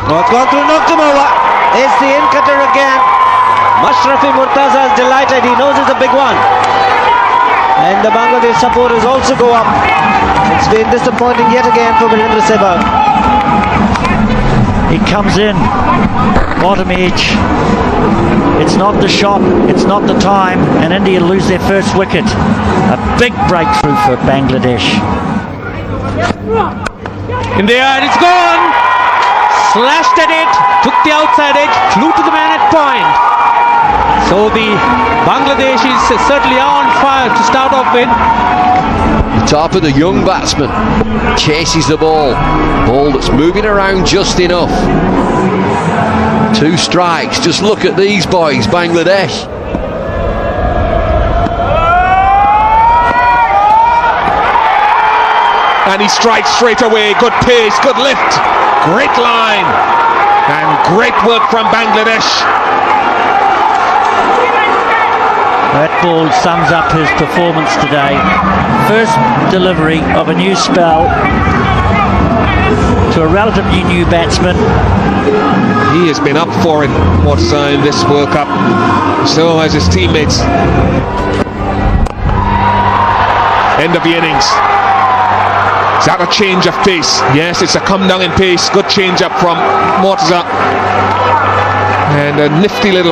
Oh, it's gone through, knocked him over. It's the in-cutter again. Mashrafee Mortaza is delighted. He knows it's a big one. And the Bangladesh supporters also go up. It's been disappointing yet again for Virendra Sehwag. He comes in, bottom edge. It's not the shot, it's not the time, and India lose their first wicket. A big breakthrough for Bangladesh. In the air, it's gone! Slashed at it, took the outside edge, flew to the man at point. So the Bangladesh is certainly on fire to start off with. The top of the young batsman chases the ball that's moving around just enough. 2 strikes. Just look at these boys, Bangladesh. And he strikes straight away. Good pace, good lift, great line, and great work from Bangladesh. That ball sums up his performance today. First delivery of a new spell to a relatively new batsman. He has been up for it mortaza in this World Cup. So has his teammates. End of the innings. Is that a change of pace? Yes, it's a come down in pace. Good change up from Mortaza. And a nifty little